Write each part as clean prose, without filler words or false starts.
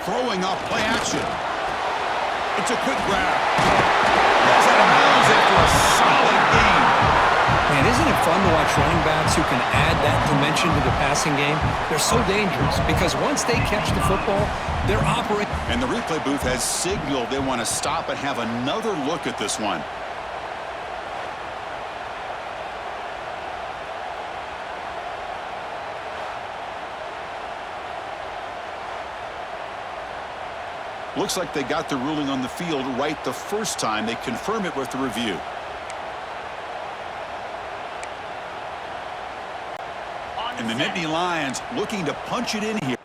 throwing off play action. It's a quick grab. Goes out of bounds after a solid gain. Man, isn't it fun to watch running backs who can add that dimension to the passing game? They're so dangerous because once they catch the football, they're operating. And the replay booth has signaled they want to stop and have another look at this one. Looks like they got the ruling on the field right the first time. They confirm it with the review. And the Nittany Lions looking to punch it in here.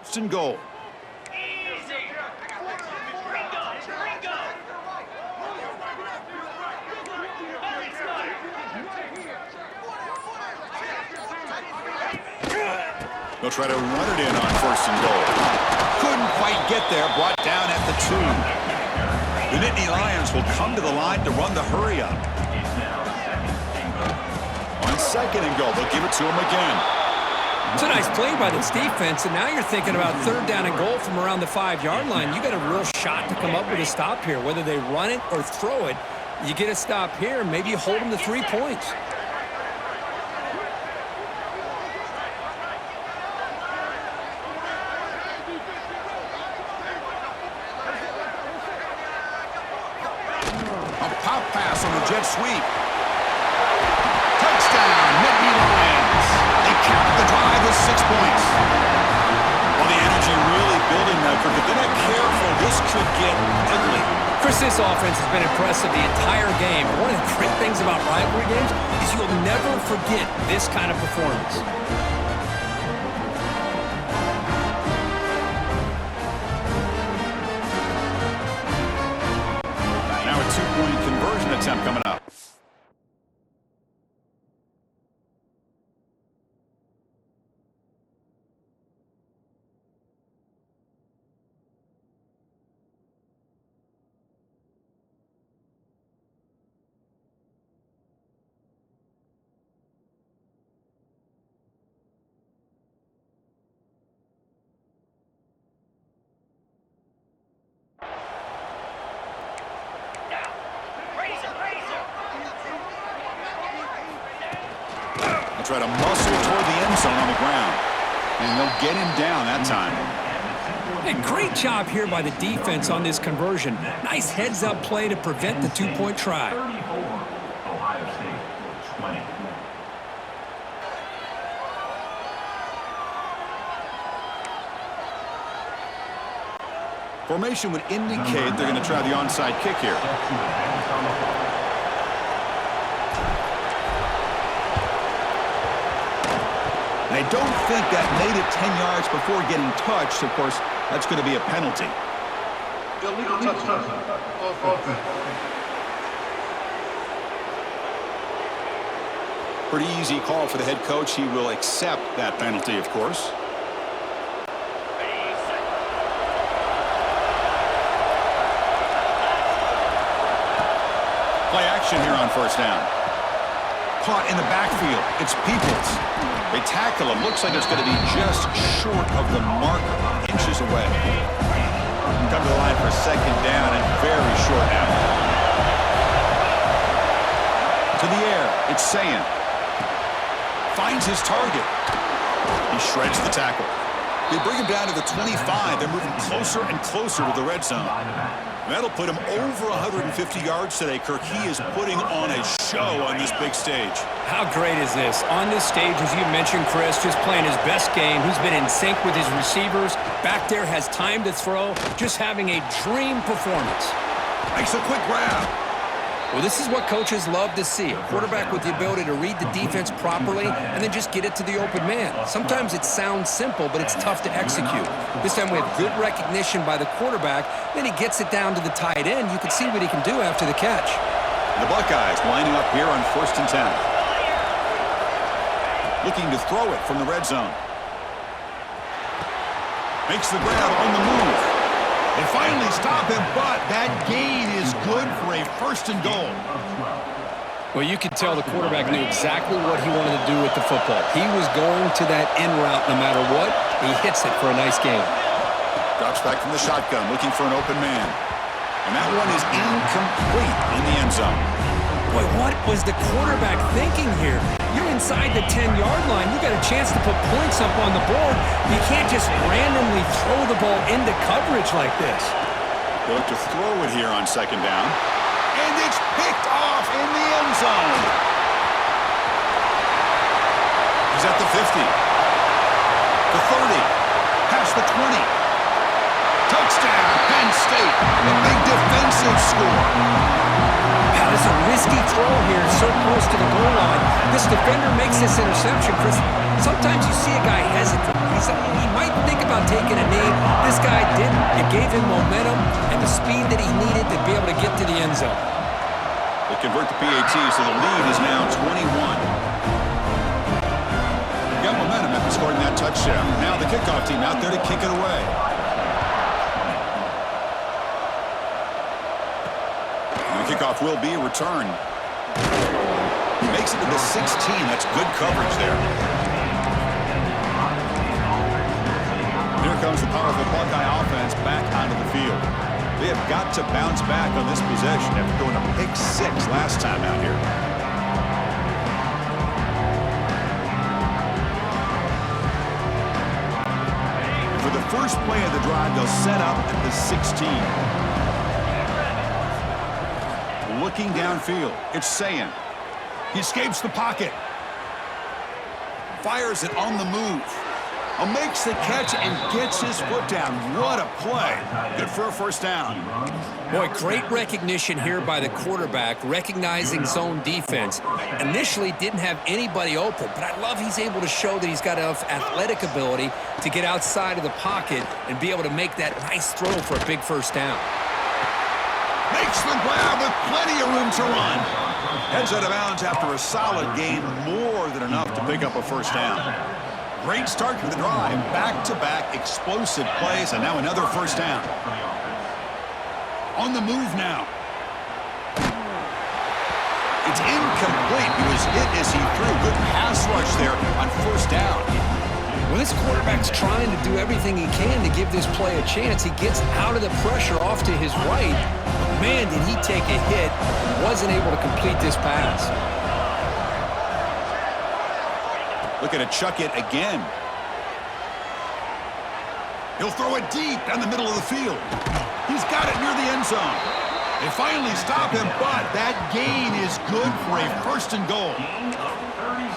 First and goal. They'll try to run it in on first and goal. Couldn't quite get there, brought down at the 2. The Nittany Lions will come to the line to run the hurry up. On second and goal, they'll give it to him again. It's a nice play by this defense, and now you're thinking about third down and goal from around the 5-yard line. You got a real shot to come up with a stop here. Whether they run it or throw it, you get a stop here, maybe you hold them to 3 points. A pop pass on the jet sweep. Touchdown, Nittany Lions. They cap the drive with 6 points. Well, the energy really building, Medford. If they're not careful, this could get ugly. Chris, this offense has been impressive the entire game. One of the great things about rivalry games is you'll never forget this kind of performance. Now a 2-point conversion attempt coming up. Try to muscle toward the end zone on the ground. And they'll get him down that time. Hey, great job here by the defense on this conversion. Nice heads-up play to prevent the 2-point try. Ohio State 20. Formation would indicate they're going to try the onside kick here. And I don't think that made it 10 yards before getting touched. Of course, that's going to be a penalty. Illegal touchdown. Offense. Pretty easy call for the head coach. He will accept that penalty, of course. Play action here on first down. Caught in the backfield. It's Peoples. They tackle him. Looks like it's going to be just short of the mark, inches away. Come to the line for second down and very short now. To the air. It's Sayan. Finds his target. He shreds the tackle. They bring him down to the 25. They're moving closer and closer to the red zone. That'll put him over 150 yards today, Kirk. He is putting on a show on this big stage. How great is this? On this stage, as you mentioned, Chris, just playing his best game. He's been in sync with his receivers. Back there, has time to throw. Just having a dream performance. Makes a quick grab. Well, this is what coaches love to see. A quarterback with the ability to read the defense properly and then just get it to the open man. Sometimes it sounds simple, but it's tough to execute. This time we have good recognition by the quarterback. Then he gets it down to the tight end. You can see what he can do after the catch. The Buckeyes lining up here on 1st and 10. Looking to throw it from the red zone. Makes the grab on the move. They finally stop him, but that gain is good for a 1st and goal. Well, you could tell the quarterback knew exactly what he wanted to do with the football. He was going to that in route no matter what. He hits it for a nice gain. Drops back from the shotgun, looking for an open man. And that one is incomplete in the end zone. Boy, what was the quarterback thinking here? You're inside the 10-yard line. You got a chance to put points up on the board. You can't just randomly throw the ball into coverage like this. They look to throw it here on 2nd down. And it's picked off in the end zone. He's at the 50. The 30. Past the 20. Touchdown, Penn State. A big defensive score. Now, this is a risky throw here, so close to the goal line. This defender makes this interception, Chris. Sometimes you see a guy hesitate. He might think about taking a knee. This guy didn't. It gave him momentum and the speed that he needed to be able to get to the end zone. They convert the PAT, so the lead is now 21. Got momentum after scoring that touchdown. Now the kickoff team out there to kick it away. Kickoff will be returned. Makes it to the 16. That's good coverage there. Here comes the powerful Buckeye offense back onto the field. They have got to bounce back on this possession after throwing a pick 6 last time out here. And for the first play of the drive, they'll set up at the 16. Looking downfield, it's Sayan. He escapes the pocket. Fires it on the move. Makes the catch and gets his foot down. What a play. Good for a 1st down. Boy, great recognition here by the quarterback, recognizing zone defense. Initially didn't have anybody open, but I love he's able to show that he's got enough athletic ability to get outside of the pocket and be able to make that nice throw for a big 1st down. Makes the grab with plenty of room to run. Heads out of bounds after a solid gain, more than enough to pick up a 1st down. Great start to the drive. Back-to-back explosive plays, and now another 1st down. On the move now. It's incomplete. He was hit as he threw. Good pass rush there on 1st down. Well, this quarterback's trying to do everything he can to give this play a chance. He gets out of the pressure off to his right. But man, did he take a hit. Wasn't able to complete this pass. Looking to chuck it again. He'll throw it deep down the middle of the field. He's got it near the end zone. They finally stop him, but that gain is good for a 1st and goal.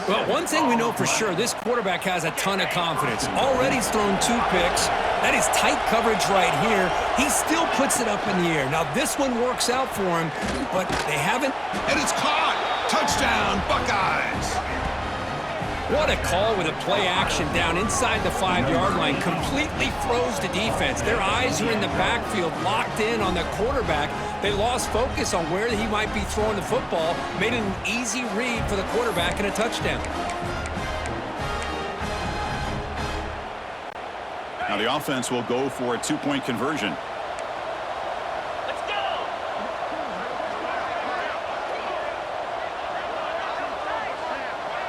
Well, one thing we know for sure, this quarterback has a ton of confidence. Already he's thrown 2 picks. That is tight coverage right here. He still puts it up in the air. Now, this one works out for him, but they haven't. And it's caught. Touchdown, Buckeyes. What a call with a play action down inside the 5-yard line. Completely froze the defense. Their eyes are in the backfield, locked in on the quarterback. They lost focus on where he might be throwing the football. Made it an easy read for the quarterback and a touchdown. Now the offense will go for a 2-point conversion.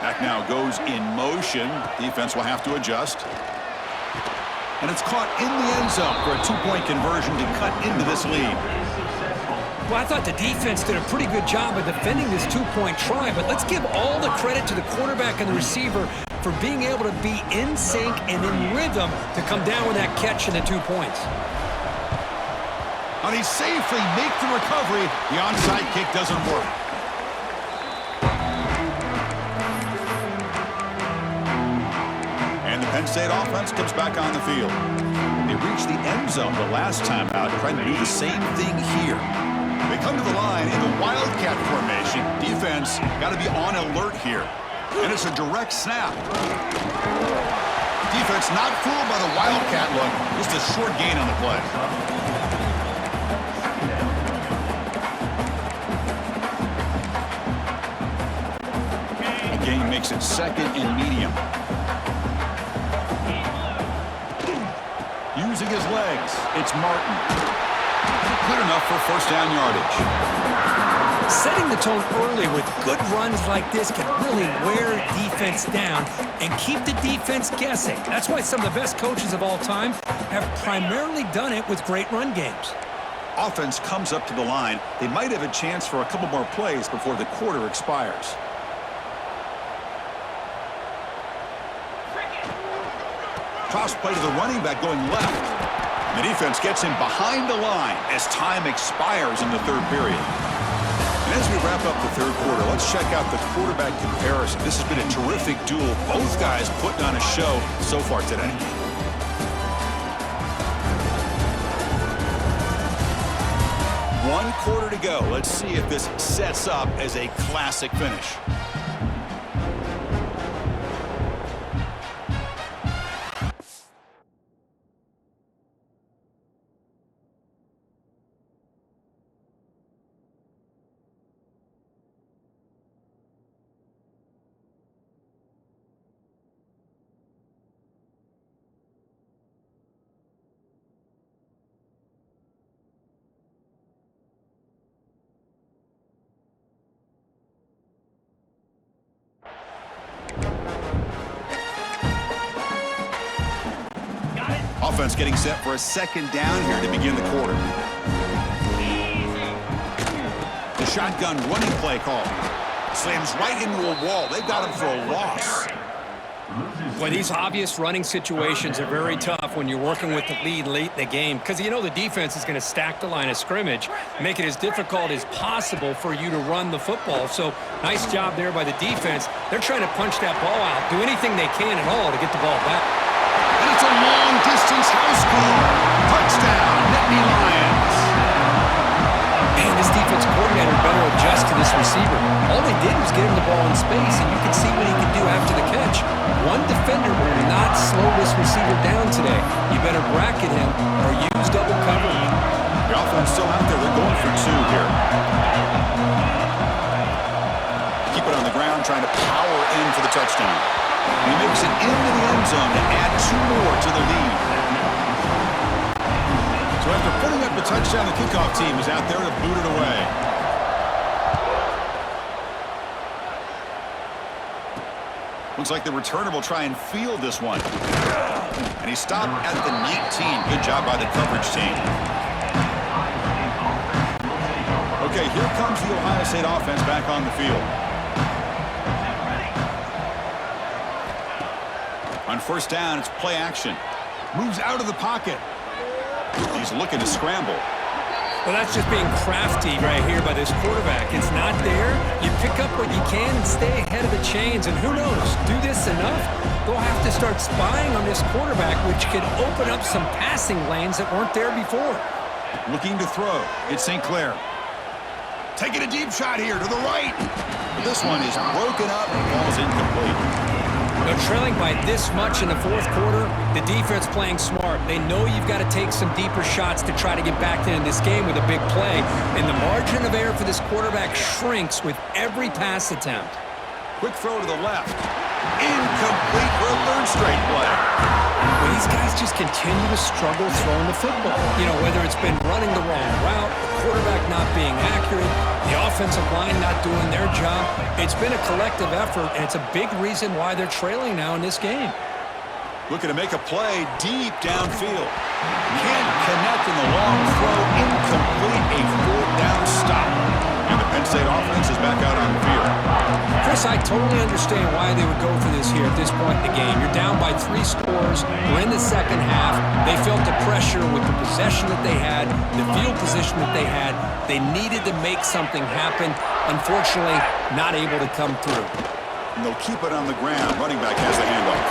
Back now goes in motion. Defense will have to adjust. And it's caught in the end zone for a two-point conversion to cut into this lead. Well, I thought the defense did a pretty good job of defending this two-point try, but let's give all the credit to the quarterback and the receiver for being able to be in sync and in rhythm to come down with that catch and the 2 points. And he safely makes the recovery. The onside kick doesn't work. And the Penn State offense comes back on the field. They reached the end zone the last time out, trying to do the same thing here. They come to the line in the Wildcat formation. Defense got to be on alert here. And it's a direct snap. Defense not fooled by the Wildcat look. Just a short gain on the play. The gain makes it second and medium. Using his legs, it's Martin. Good enough for first down yardage. Setting the tone early with good runs like this can really wear defense down and keep the defense guessing. That's why some of the best coaches of all time have primarily done it with great run games. Offense comes up to the line. They might have a chance for a couple more plays before the quarter expires. Toss play to the running back going left. The defense gets him behind the line as time expires in the third period. And as we wrap up the third quarter, let's check out the quarterback comparison. This has been a terrific duel. Both guys putting on a show so far today. One quarter to go. Let's see if this sets up as a classic finish. Offense getting set for a second down here to begin the quarter. The shotgun running play call. Slams right into a wall. They've got him for a loss. Well, these obvious running situations are very tough when you're working with the lead late in the game because you know the defense is going to stack the line of scrimmage, make it as difficult as possible for you to run the football. So nice job there by the defense. They're trying to punch that ball out, do anything they can at all to get the ball back. And it's a long-distance house call. Touchdown, Nittany Lions. Man, this defense coordinator better adjust to this receiver. All they did was get him the ball in space, and you can see what he can do after the catch. One defender will not slow this receiver down today. You better bracket him or use double cover. The offense still out there. They're going for two here. Keep it on the ground, trying to power in for the touchdown. He makes it into the end zone to add two more to the lead. So after putting up the touchdown, the kickoff team is out there to boot it away. Looks like the returner will try and field this one. And he stopped at the 19. Good job by the coverage team. Okay, here comes the Ohio State offense back on the field. On first down, it's play action. Moves out of the pocket. He's looking to scramble. Well, that's just being crafty right here by this quarterback. It's not there. You pick up what you can and stay ahead of the chains. And who knows, do this enough, they'll have to start spying on this quarterback, which could open up some passing lanes that weren't there before. Looking to throw. It's St. Clair. Taking a deep shot here to the right. But this one is broken up and falls incomplete. They're trailing by this much in the fourth quarter. The defense playing smart. They know you've got to take some deeper shots to try to get back in this game with a big play. And the margin of error for this quarterback shrinks with every pass attempt. Quick throw to the left. Incomplete for a third straight play. Well, these guys just continue to struggle throwing the football. You know, whether it's been running the wrong route, the quarterback not being accurate, the offensive line not doing their job. It's been a collective effort, and it's a big reason why they're trailing now in this game. Looking to make a play deep downfield. Can't connect in the long throw. Incomplete. A fourth down stop. And the Penn State offense is back out on the field. Chris, I totally understand why they would go for this here at this point in the game. You're down by 3 scores. We're in the second half. They felt the pressure with the possession that they had, the field position that they had. They needed to make something happen. Unfortunately, not able to come through. And they'll keep it on the ground. Running back has the handoff.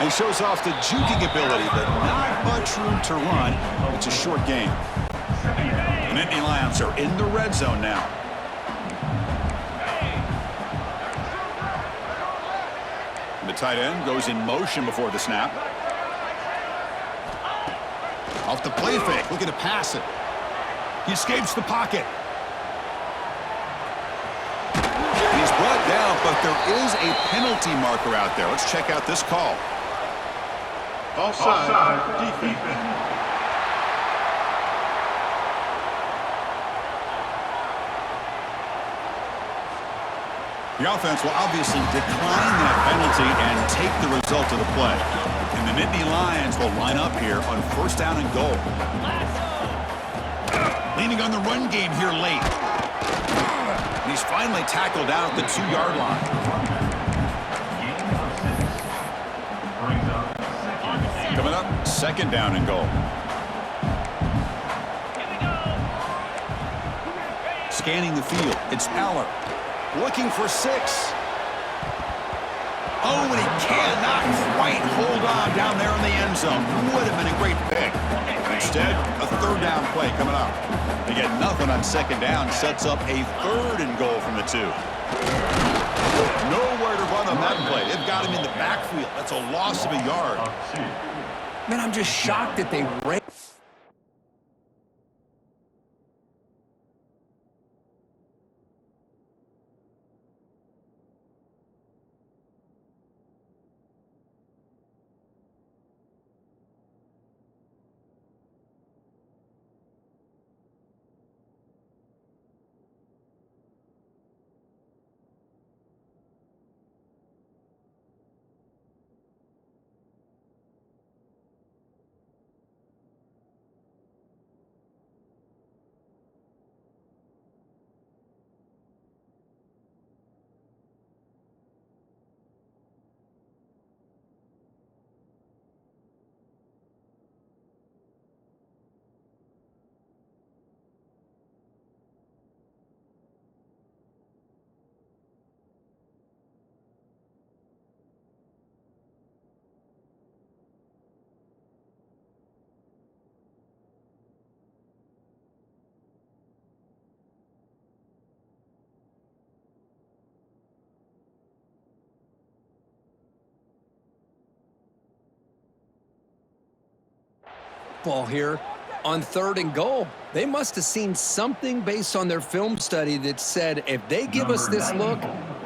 And he shows off the juking ability, but not much room to run. It's a short game. The Nittany Lions are in the red zone now. And the tight end goes in motion before the snap. Off the play fake, looking to pass it. He escapes the pocket. He's brought down, but there is a penalty marker out there. Let's check out this call. Offside, defense. The offense will obviously decline that penalty and take the result of the play. And the Nittany Lions will line up here on first down and goal. Leaning on the run game here late. And he's finally tackled out at the 2-yard line. Coming up, second down and goal. Scanning the field, it's Aller. Looking for 6. Oh, and he cannot quite hold on down there in the end zone. Would have been a great pick. Instead, a third down play coming up. They get nothing on second down. Sets up a third and goal from the 2. Nowhere to run on that play. They've got him in the backfield. That's a loss of a yard. Man, I'm just shocked that they ran. Ball here on third and goal. They must have seen something based on their film study that said if they give us this look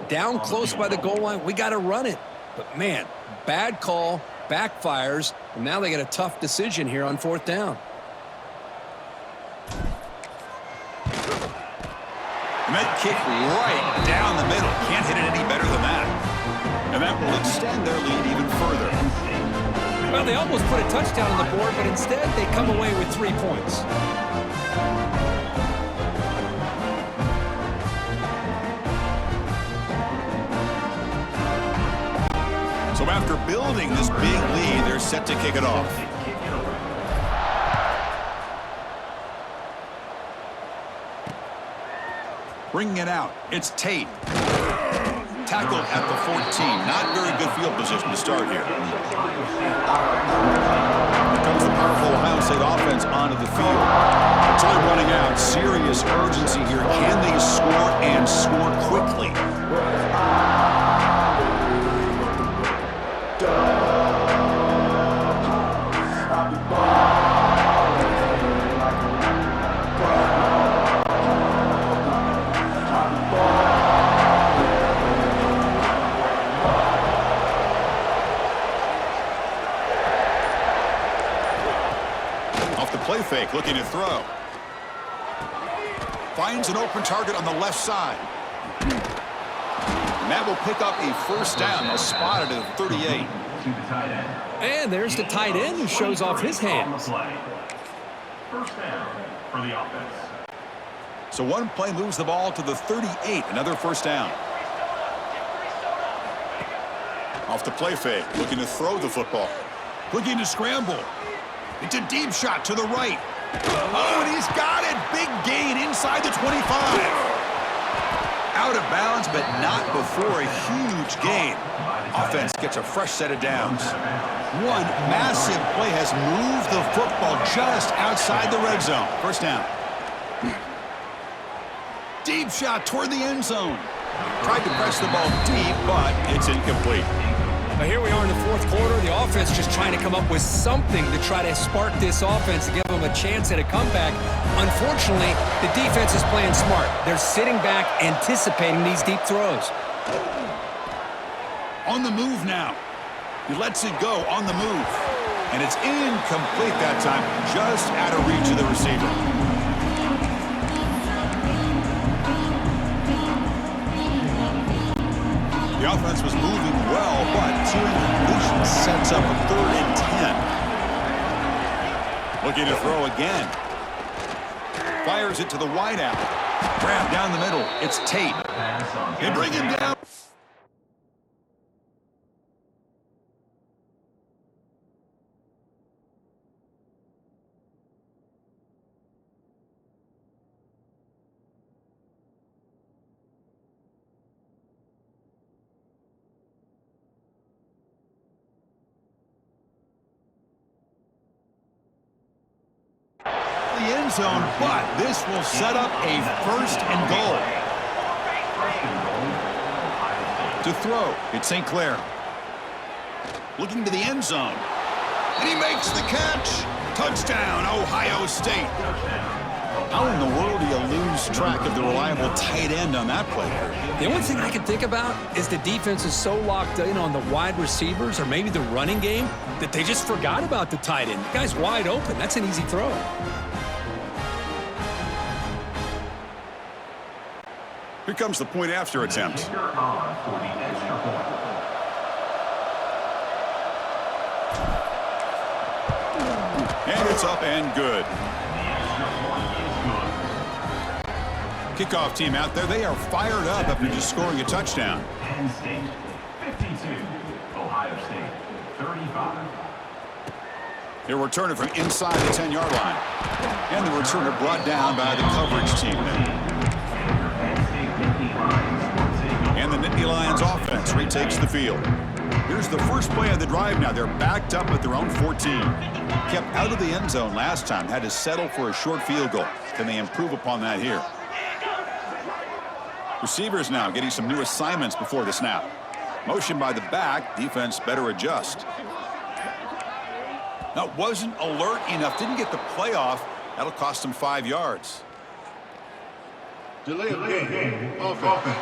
down close by the goal line, we got to run it. But man, bad call, backfires, and now they got a tough decision here on fourth down. And that kick right down the middle. Can't hit it any better than that. And that will extend their lead even further. Well, they almost put a touchdown on the board, but instead they come away with 3 points. So after building this big lead, they're set to kick it off. Bringing it out, it's Tate. Tackled at the 14. Not very good field position to start here. Here comes the powerful Ohio State offense onto the field. Time running out. Serious urgency here. Can they score and score quickly? play fake, looking to throw. Finds an open target on the left side. And that will pick up a first down. They'll spot it at 38. To the tight end. And there's the tight end who shows off his hands. First down for the offense. So one play moves the ball to the 38. Another first down. Off the play fake, looking to throw the football. Looking to scramble. It's a deep shot to the right. Oh, and he's got it. Big gain inside the 25. Out of bounds, but not before a huge gain. Offense gets a fresh set of downs. One massive play has moved the football just outside the red zone. First down. Deep shot toward the end zone. Tried to press the ball deep, but it's incomplete. But here we are in the fourth quarter. The offense just trying to come up with something to try to spark this offense to give them a chance at a comeback. Unfortunately, the defense is playing smart. They're sitting back, anticipating these deep throws. On the move now. He lets it go on the move. And it's incomplete that time, just out of reach of the receiver. The offense was moving well, but two incompletions sets up a 3rd and 10. Looking to throw again. Fires it to the wideout. Grab down the middle. It's Tate. They bring him down. The end zone, but this will set up a 1st and goal. To throw, it's St. Clair. Looking to the end zone. And he makes the catch. Touchdown, Ohio State. How in the world do you lose track of the reliable tight end on that play? The only thing I can think about is the defense is so locked in on the wide receivers or maybe the running game that they just forgot about the tight end. The guy's wide open. That's an easy throw. Here comes the point after attempt. And it's up and good. Kickoff team out there, they are fired up after just scoring a touchdown. Penn State 52, Ohio State 35. They're returning from inside the 10-yard line. And the returner brought down by the coverage team there. And the Nittany Lions offense retakes the field. Here's the first play of the drive now. They're backed up at their own 14. Kept out of the end zone last time. Had to settle for a short field goal. Can they improve upon that here? Receivers now getting some new assignments before the snap. Motion by the back. Defense better adjust. Now, wasn't alert enough. Didn't get the play off. That'll cost them 5 yards. Delay of game. Offense.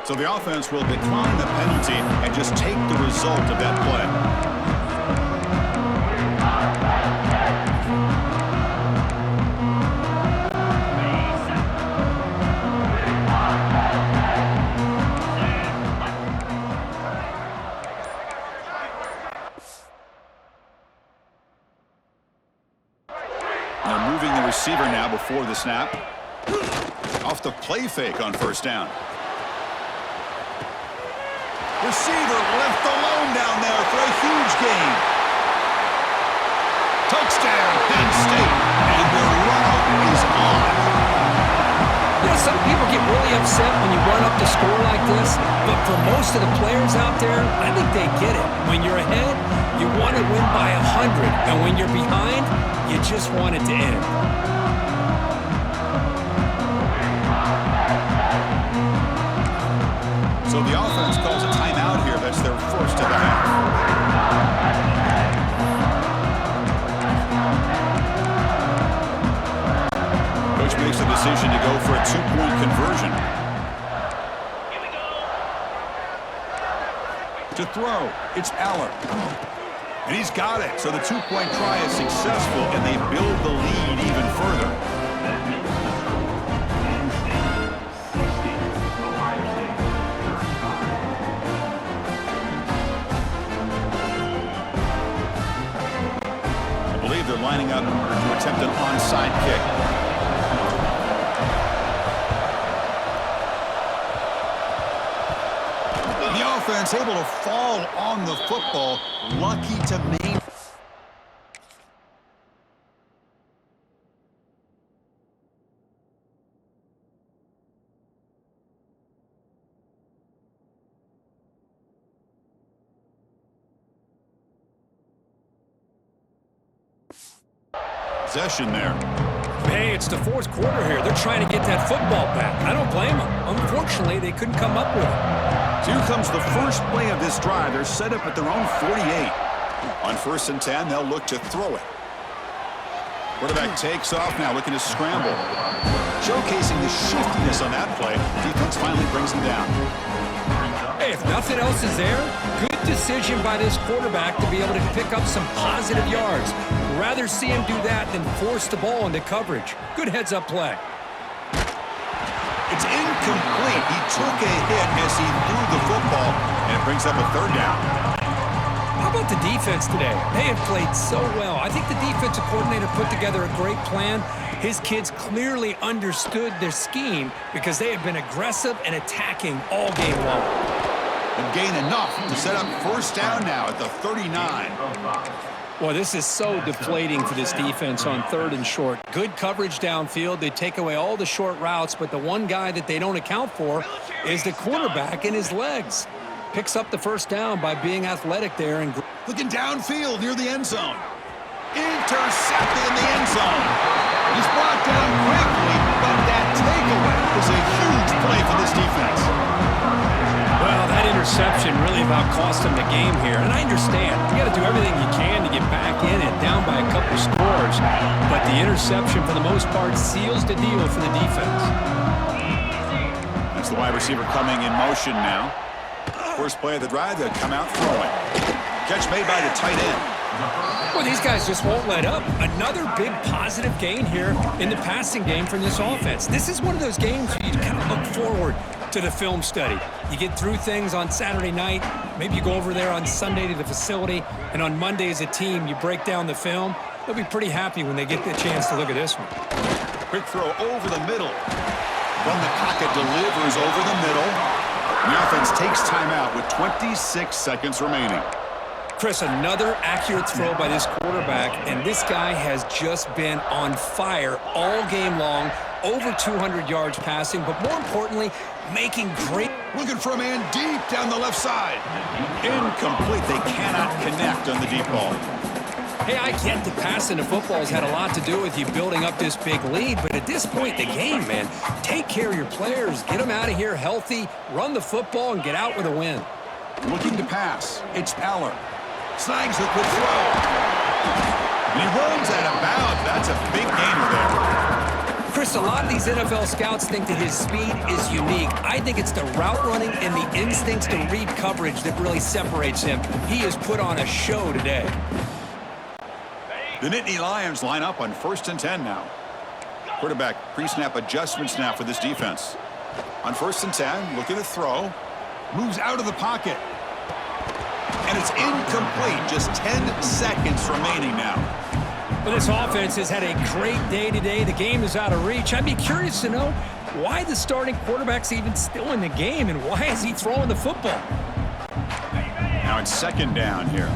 So the offense will decline the penalty and just take the result of that play. Now moving the receiver now before the snap. Off the play fake on first down. Receiver left alone down there for a huge gain. Touchdown, Penn State, and the run is on. You know, some people get really upset when you run up the score like this, but for most of the players out there, I think they get it. When you're ahead, you want to win by 100, and when you're behind, you just want it to end. So the offense calls a timeout here. That's their first of the half. Coach makes the decision to go for a 2-point conversion. To To throw, it's Aller. And he's got it. So the two-point try is successful, and they build the lead even further. That makes the total Penn State 60, Ohio State 35. I believe they're lining up to attempt an onside kick. The offense able to fall on the football, lucky to maintain. Possession there. Hey, it's the fourth quarter here. They're trying to get that football back. I don't blame them. Unfortunately, they couldn't come up with it. So here comes the first play of this drive. They're set up at their own 48. On 1st and 10, they'll look to throw it. Quarterback takes off now, looking to scramble. Showcasing the shiftiness on that play. Defense finally brings him down. Hey, if nothing else is there, good decision by this quarterback to be able to pick up some positive yards. Rather see him do that than force the ball into coverage. Good heads-up play. It's incomplete. He took a hit as he threw the football, and it brings up a 3rd down. How about the defense today? They have played so well. I think the defensive coordinator put together a great plan. His kids clearly understood their scheme because they have been aggressive and attacking all game long. And gain enough to set up 1st down now at the 39. Well, this is so deflating for this defense on 3rd and short. Good coverage downfield. They take away all the short routes, but the one guy that they don't account for is the quarterback and his legs. Picks up the 1st down by being athletic there. And looking downfield near the end zone. Intercepted in the end zone. He's brought down quickly, but that takeaway is a huge play for this defense. Well, that interception really about cost them the game here. And I understand. You got to do everything you can to get back in and down by a couple scores. But the interception, for the most part, seals the deal for the defense. That's the wide receiver coming in motion now. First play of the drive, they'll come out throwing. Catch made by the tight end. Well, these guys just won't let up. Another big positive gain here in the passing game from this offense. This is one of those games where you kind of look forward to the film study. You get through things on Saturday night. Maybe you go over there on Sunday to the facility, and on Monday as a team, you break down the film. They'll be pretty happy when they get the chance to look at this one. Quick throw over the middle. From the pocket, delivers over the middle. The offense takes timeout with 26 seconds remaining. Chris, another accurate throw by this quarterback, and this guy has just been on fire all game long. Over 200 yards passing, but more importantly, making great. Looking for a man deep down the left side. Incomplete. They cannot connect on the deep ball. Hey, I get the passing of football has had a lot to do with you building up this big lead, but at this point in the game, man, take care of your players, get them out of here healthy, run the football, and get out with a win. Looking to pass. It's Aller. Snags the quick throw. And he runs out of bounds. That's a big gainer there. Chris, a lot of these NFL scouts think that his speed is unique. I think it's the route running and the instincts to read coverage that really separates him. He has put on a show today. The Nittany Lions line up on 1st and 10 now. Quarterback pre-snap adjustments now for this defense. On 1st and 10, looking to throw. Moves out of the pocket. And it's incomplete. Just 10 seconds remaining now. Well, this offense has had a great day today. The game is out of reach. I'd be curious to know why the starting quarterback's even still in the game and why is he throwing the football? Now it's 2nd down here.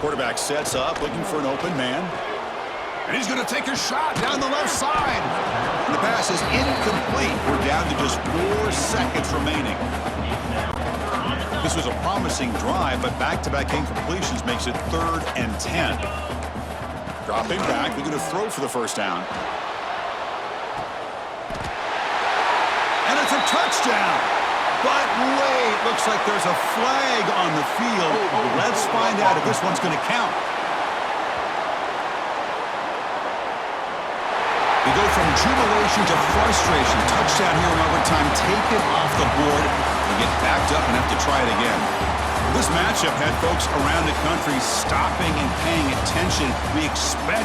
Quarterback sets up, looking for an open man. And he's going to take a shot down the left side. The pass is incomplete. We're down to just 4 seconds remaining. This was a promising drive, but back-to-back incompletions makes it 3rd and 10. Dropping back, looking to throw for the 1st down. And it's a touchdown. But wait, looks like there's a flag on the field. Let's find out if this one's going to count. We go from jubilation to frustration. Touchdown here in overtime, taken off the board. They get backed up and have to try it again. This matchup had folks around the country stopping and paying attention. We expect